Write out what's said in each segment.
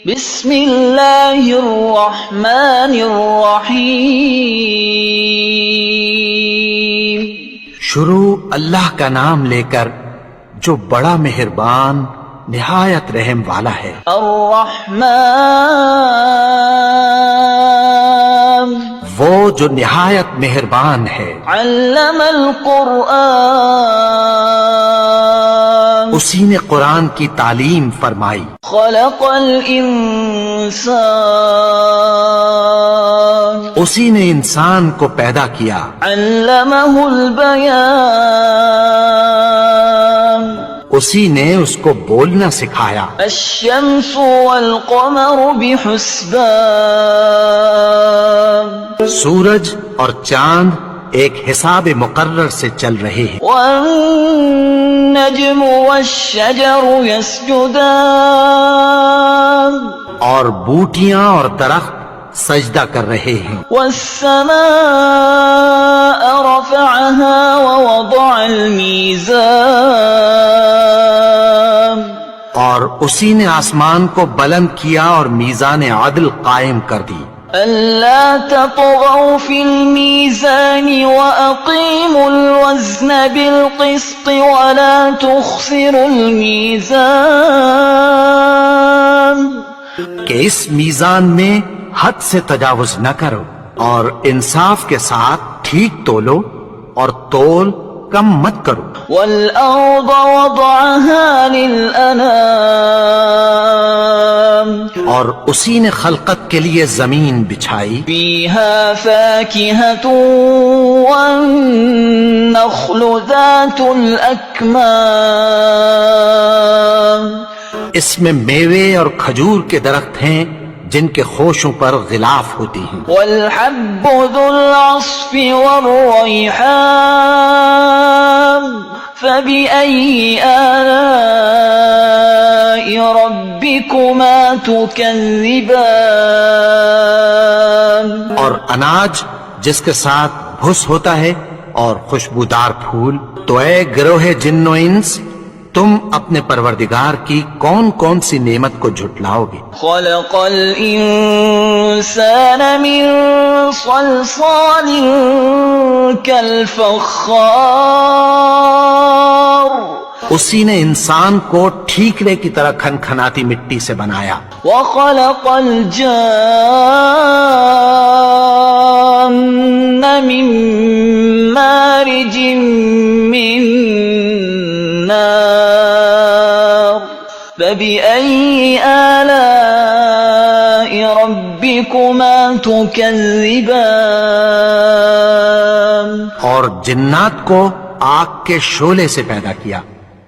بسم اللہ الرحمن الرحیم۔ شروع اللہ کا نام لے کر جو بڑا مہربان نہایت رحم والا ہے۔ الرحمن وہ جو نہایت مہربان ہے۔ علم القرآن اسی نے قرآن کی تعلیم فرمائی۔ خلق الانسان اسی نے انسان کو پیدا کیا۔ علمہ البیان اسی نے اس کو بولنا سکھایا۔ الشمس والقمر بحسبان سورج اور چاند ایک حساب مقرر سے چل رہے ہیں۔ والنجم والشجر يسجدان اور بوٹیاں اور درخت سجدہ کر رہے ہیں۔ والسماء رفعها ووضع الميزان اور اسی نے آسمان کو بلند کیا اور میزان عدل قائم کر دی۔ ألا تطغوا في الميزان وأقيموا الوزن بالقسط ولا تخسروا الميزان کہ اس میزان میں حد سے تجاوز نہ کرو اور انصاف کے ساتھ ٹھیک تولو اور تول کم مت کرو۔ والأرض وضعها للأنام اور اسی نے خلقت کے لیے زمین بچھائی۔ فيها فاكهة والنخل ذات الأكمام اس میں میوے اور کھجور کے درخت ہیں جن کے خوشوں پر غلاف ہوتی ہیں۔ والحب ذو العصف والريحان فبأي آلاء ربكما تكذبان اور اناج جس کے ساتھ بھس ہوتا ہے اور خوشبودار پھول۔ تو اے گروہ جن و انس، تم اپنے پروردگار کی کون کون سی نعمت کو جھٹلاؤ گے؟ خلق الإنسان من صلصال كالفخار اسی نے انسان کو ٹھیکرے کی طرح کھنکھناتی مٹی سے بنایا۔ وخلق الجان من مارج من نار فبأي آلاء ربكما تكذبان اور جنات کو آگ کے شعلے سے پیدا کیا،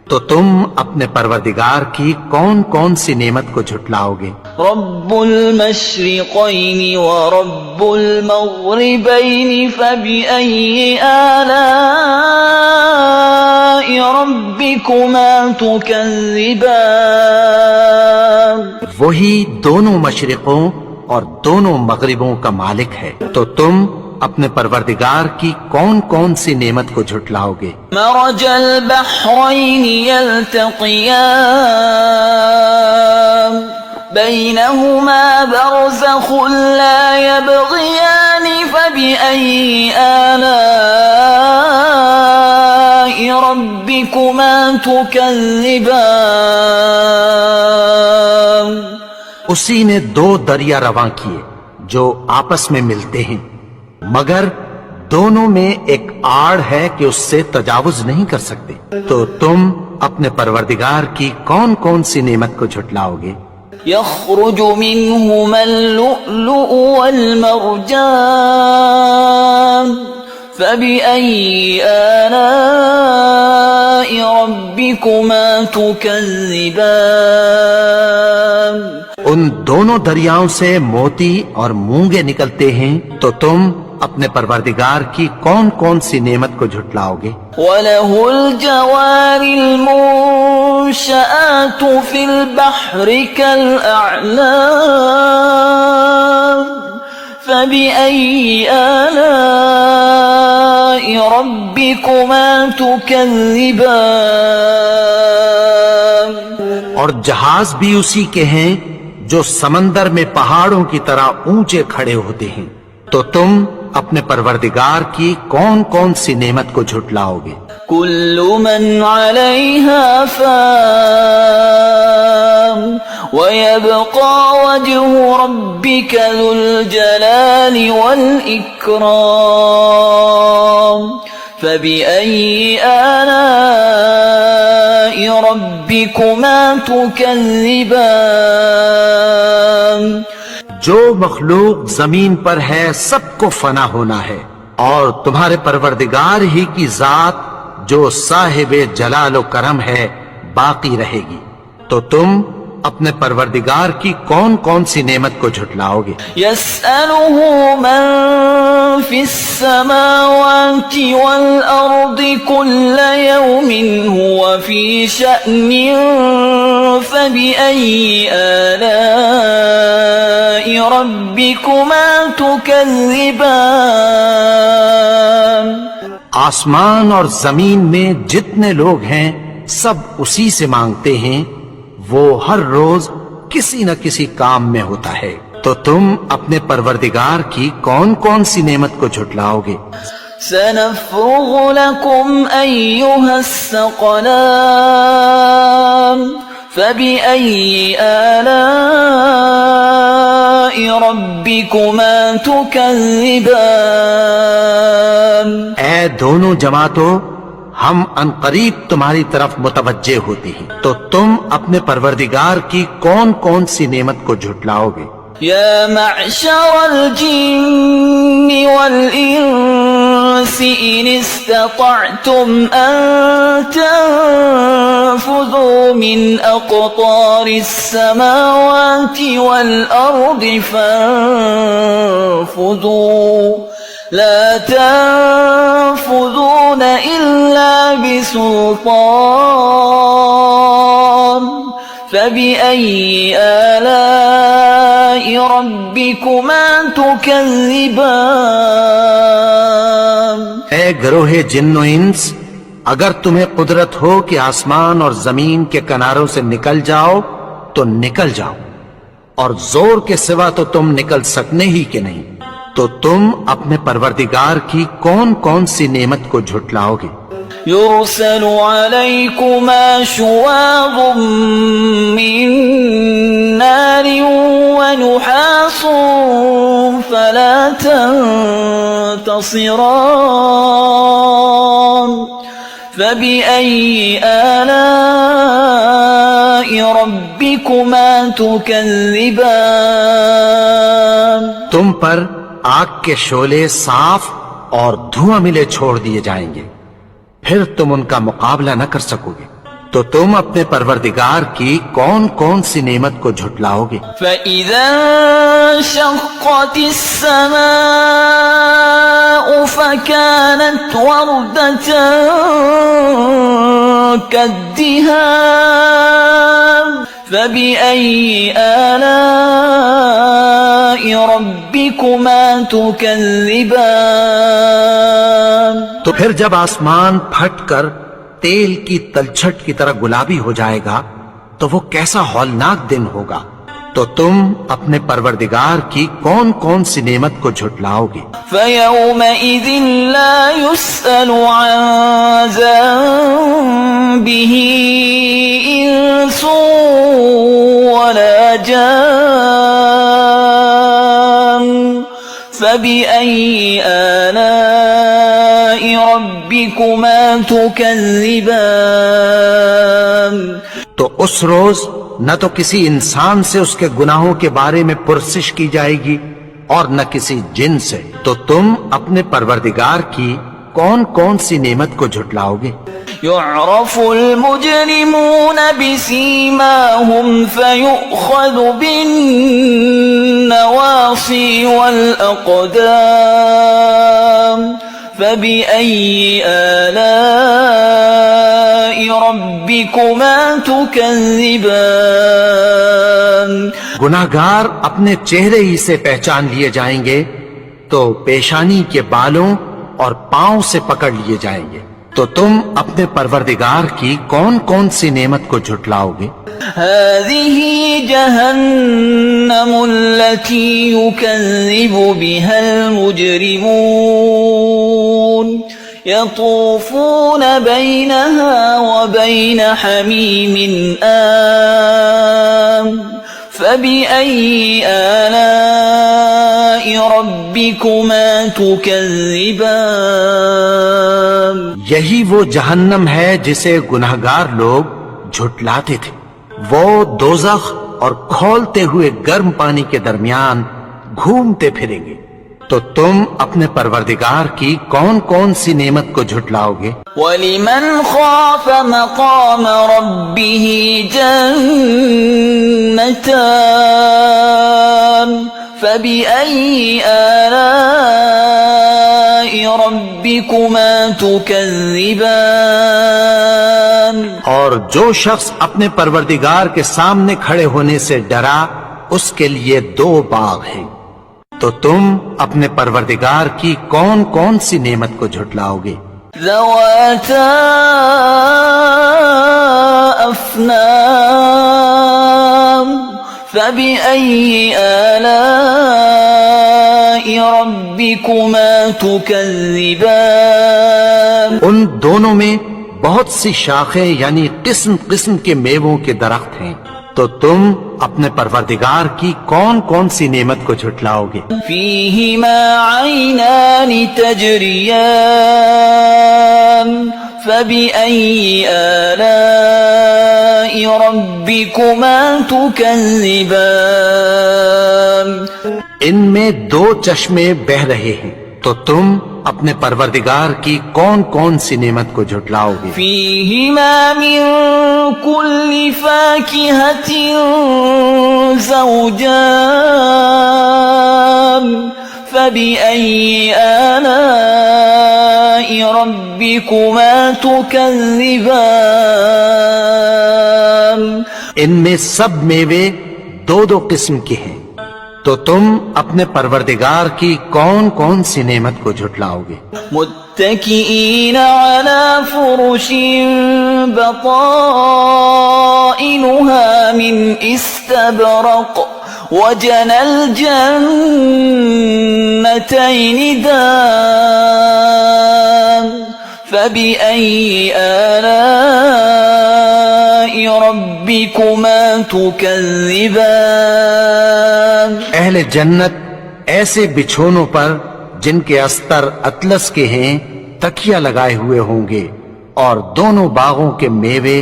تو تم اپنے پروردگار کی کون کون سی نعمت کو جھٹلاؤ گے؟ رب المشرقين ورب المغربين فبأي آلاء ربكما تكذبان وہی دونوں مشرقوں اور دونوں مغربوں کا مالک ہے، تو تم اپنے پروردگار کی کون کون سی نعمت کو جھٹلاؤ گے؟ مرج البحرين يلتقيان بينهما برزخ لا يبغيان فبأي آلاء ربكما تكذبان اسی نے دو دریا رواں کیے جو آپس میں ملتے ہیں، مگر دونوں میں ایک آڑ ہے کہ اس سے تجاوز نہیں کر سکتے، تو تم اپنے پروردگار کی کون کون سی نعمت کو جھٹلاؤ گے؟ يخرج منهما اللؤلؤ والمرجان فبأي آلاء ربكما تكذبان ان دونوں دریاؤں سے موتی اور مونگے نکلتے ہیں، تو تم اپنے پروردگار کی کون کون سی نعمت کو جھٹلاؤ گے؟ وَلَهُ الْجَوَارِ الْمُنشَآتُ فِي الْبَحْرِ كَالْأَعْلَامِ فَبِأَيِّ آلَاءِ رَبِّكُمَا تُكَذِّبَانِ اور جہاز بھی اسی کے ہیں جو سمندر میں پہاڑوں کی طرح اونچے کھڑے ہوتے ہیں، تو تم اپنے پروردگار کی کون کون سی نعمت کو جھٹلاؤ گے؟ كل من عليها فان ويبقى وجه ربك ذو الجلال والإكرام فبأي آلاء ربكما تكذبان جو مخلوق زمین پر ہے سب کو فنا ہونا ہے، اور تمہارے پروردگار ہی کی ذات جو صاحب جلال و کرم ہے باقی رہے گی، تو تم اپنے پروردگار کی کون کون سی نعمت کو جھٹلاؤ گے؟ يسأله من في السماوات والأرض كل يوم هو في شأن فبأي آلاء ربكما تكذبان آسمان اور زمین میں جتنے لوگ ہیں سب اسی سے مانگتے ہیں، وہ ہر روز کسی نہ کسی کام میں ہوتا ہے، تو تم اپنے پروردگار کی کون کون سی نعمت کو جھٹلاؤ گے؟ سنفرغ لكم أيها الثقلان فبأي آلاء ربكما تكذبان اے دونوں جماعتوں، ہم عنقریب تمہاری طرف متوجہ ہوتے ہیں، تو تم اپنے پروردگار کی کون کون سی نعمت کو جھٹلاؤ گے؟ يا معشر الجن والإنس إن استطعتم أن تنفذوا من أقطار السماوات والأرض فانفذوا لا تنفذون إلا بسلطان فبأي آلاء ربكما تكذبان اے گروہ جن و انس، اگر تمہیں قدرت ہو کہ آسمان اور زمین کے کناروں سے نکل جاؤ تو نکل جاؤ، اور زور کے سوا تو تم نکل سکنے ہی کہ نہیں، تو تم اپنے پروردگار کی کون کون سی نعمت کو جھٹلاؤ گے؟ يرسل عليكما شواظ من نار ونحاس فلا تنتصران فبأي آلاء ربكما تكذبان تم پر آگ کے شعلے صاف اور دھواں ملے چھوڑ دیے جائیں گے، پھر تم ان کا مقابلہ نہ کر سکو گے، تو تم اپنے پروردگار کی کون کون سی نعمت کو جھٹلاؤ گے؟ فَإِذَا انشَقَّتِ السَّمَاءُ فَكَانَتْ وَرْدَةً كَالدِّهَانِ فَبِأَيِّ آلَاءِ رَبِّكُمَا تُكَذِّبَانِ تو پھر جب آسمان پھٹ کر تیل کی تلچھٹ کی طرح گلابی ہو جائے گا تو وہ کیسا ہولناک دن ہوگا، تو تم اپنے پروردگار کی کون کون سی نعمت کو جھٹلاؤ گے؟ فَيَوْمَئِذٍ لَا يُسْأَلُ عَنْ ذَنبِهِ إِنسٌ وَلَا جَانٌ فَبِأَيِّ آلَاءِ رَبِّكُمَا تُكَذِّبَانِ تو اس روز نہ تو کسی انسان سے اس کے گناہوں کے بارے میں پرسش کی جائے گی اور نہ کسی جن سے، تو تم اپنے پروردگار کی کون کون سی نعمت کو جھٹلاؤ گے؟ يعرف المجرمون بسيماهم فيؤخذ بالنواصي والأقدام فبأي آلاء ربكما تكذبان گناہگار اپنے چہرے ہی سے پہچان لیے جائیں گے، تو پیشانی کے بالوں اور پاؤں سے پکڑ لیے جائیں گے، تو تم اپنے پروردگار کی کون کون سی نعمت کو جھٹلاؤ گے؟ هذه جهنم التي يكذب بها المجرمون يطوفون بينها وبين حميم آن فبأي آلاء ربكما تكذبان یہی وہ جہنم ہے جسے گنہگار لوگ جھٹلاتے تھے، وہ دوزخ اور کھولتے ہوئے گرم پانی کے درمیان گھومتے پھریں گے۔ تو تم اپنے پروردگار کی کون کون سی نعمت کو جھٹلاؤ گے؟ وَلِمَنْ خَافَ مَقَامَ رَبِّهِ جَنَّتَانِ فَبِأَيِّ آلَاءِ رَبِّكُمَا تُكَذِّبَانِ اور جو شخص اپنے پروردگار کے سامنے کھڑے ہونے سے ڈرا، اس کے لیے دو باغ ہیں۔ تو تم اپنے پروردگار کی کون کون سی نعمت کو جھٹلاؤ گے؟ ذواتا افنان فبأي آلاء ربكما تكذبان ان دونوں میں بہت سی شاخیں یعنی قسم قسم کے میووں کے درخت ہیں، تو تم اپنے پروردگار کی کون کون سی نعمت کو جھٹلاؤ گے؟ فيهما عينان تجريان فبأي آلاء ربكما تكذبان ان میں دو چشمے بہ رہے ہیں، تو تم اپنے پروردگار کی کون کون سی نعمت کو جھٹلاؤ گے؟ فيهما من كل فاكهة زوجان فبأي آلاء ربكما تكذبان ان میں سب میوے دو دو قسم کے ہیں، تو تم اپنے پروردگار کی کون کون سی نعمت کو جھٹلاؤ گے؟ متكئين على فرش بطائنها من استبرق وجنى الجنتين دان فبأي آلاء ربكما تكذبان اہل جنت ایسے بچھونوں پر جن کے استر اطلس کے ہیں تکیہ لگائے ہوئے ہوں گے، اور دونوں باغوں کے میوے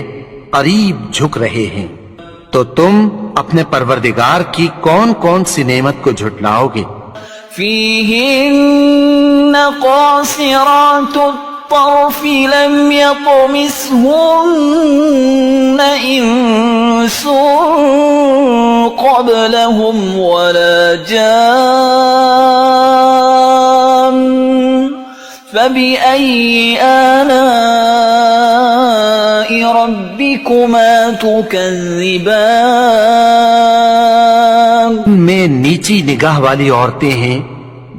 قریب جھک رہے ہیں، تو تم اپنے پروردگار کی کون کون سی نعمت کو جھٹلاؤ گے؟ فيهن قاصرات الطرف لم يطمثهن إنس قبلهم ولا جان فبأي آلاء ربكما تكذبان میں نیچی نگاہ والی عورتیں ہیں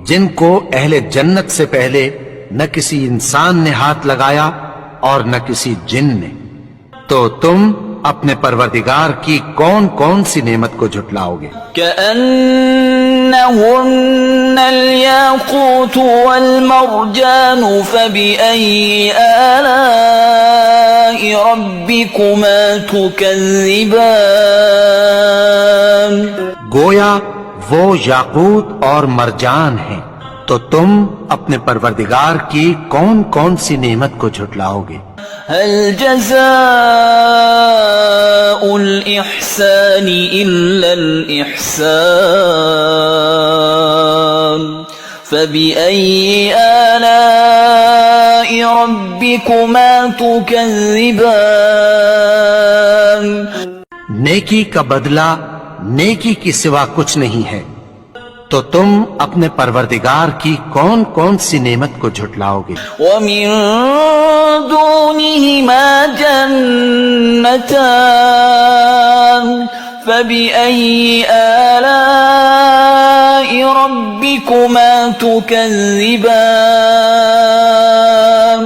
جن کو اہل جنت سے پہلے نہ کسی انسان نے ہاتھ لگایا اور نہ کسی جن نے، تو تم اپنے پروردگار کی کون کون سی نعمت کو جھٹلاؤ گے؟ كأنهن الياقوت والمرجان فبأي آلاء ربكما تكذبان گویا وہ یاقوت اور مرجان ہیں، تو تم اپنے پروردگار کی کون کون سی نعمت کو جھٹلاؤ گے؟ هل جزاء الإحسان إلا الإحسان فبأي آلاء ربكما تكذبان نیکی کا بدلہ نیکی کی سوا کچھ نہیں ہے، تو تم اپنے پروردگار کی کون کون سی نعمت کو جھٹلاؤ گے؟ ومن دونهما جنتان فبأي آلاء ربكما تكذبان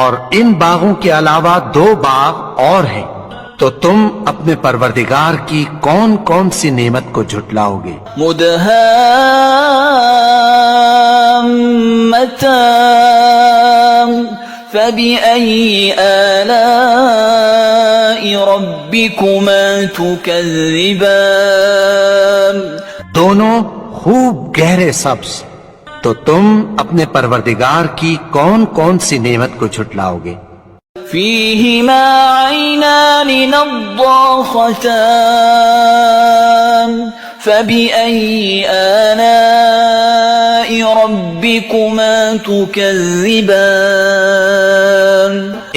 اور ان باغوں کے علاوہ 2 باغ اور ہیں، تو تم اپنے پروردگار کی کون کون سی نعمت کو جھٹلاؤ گے؟ مدهامتان فبأي آلاء ربكما تكذبان دونوں خوب گہرے سبز، تو تم اپنے پروردگار کی کون کون سی نعمت کو جھٹلاؤ گے؟ فيهما عينان نضاختان فبأي آلاء ربكما تكذبان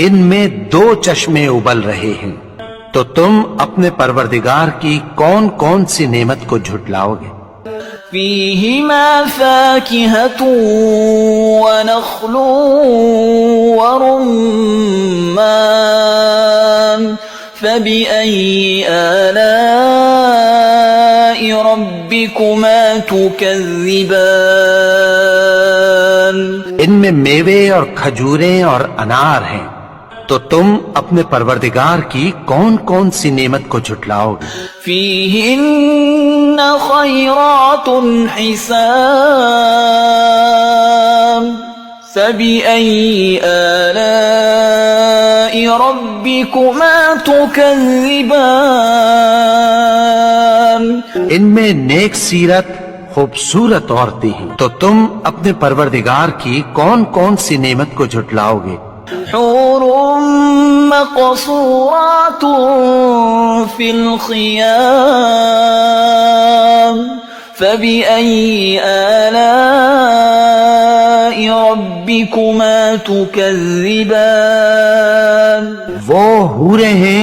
ان میں 2 چشمے ابل رہے ہیں، تو تم اپنے پروردگار کی کون کون سی نعمت کو جھٹلاؤ گے؟ فيهما فاكهة ونخل ورمان فبأي آلاء ربكما تكذبان ان میں میوے اور کھجوریں اور انار ہیں، تو تم اپنے پروردگار کی کون کون سی نعمت کو جھٹلاؤ گے؟ فيهن خيرات حسان فبأي آلاء ربكما تكذبان ان میں نیک سیرت خوبصورت عورتیں ہیں، تو تم اپنے پروردگار کی کون کون سی نعمت کو جھٹلاؤ گے؟ حور مقصورات في الخيام فبأي آلاء ربكما تكذبان وہ حوریں ہیں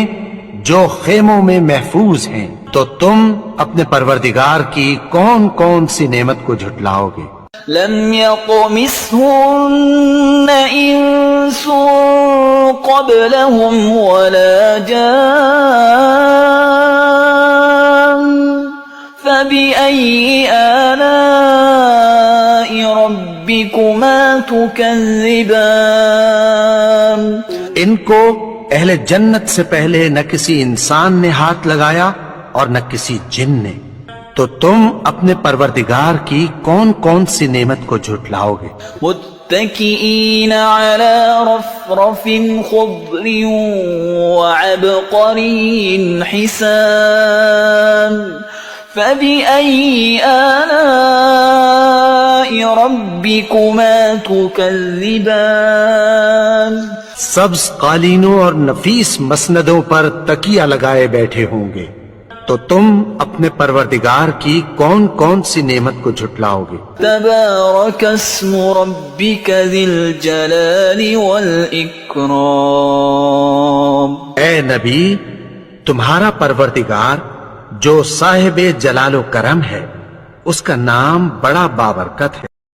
جو خیموں میں محفوظ ہیں، تو تم اپنے پروردگار کی کون کون سی نعمت کو جھٹلاؤ گے؟ لم يطمثهن إنس قبلهم ولا جان فبأي آلاء ربكما تكذبان ان کو اہل جنت سے پہلے نہ کسی انسان نے ہاتھ لگایا اور نہ کسی جن نے، تو تم اپنے پروردگار کی کون کون سی نعمت کو جھٹلاؤ گے؟ متكئين على رفرف خضر وعبقري حسان فبأي آلاء ربكما تكذبان سبز قالینوں اور نفیس مسندوں پر تکیہ لگائے بیٹھے ہوں گے، تو تم اپنے پروردگار کی کون کون سی نعمت کو جھٹلاؤ گے؟ تبارك اسم ربك ذي الجلال والإكرام اے نبی، تمہارا پروردگار جو صاحب جلال و کرم ہے، اس کا نام بڑا بابرکت ہے۔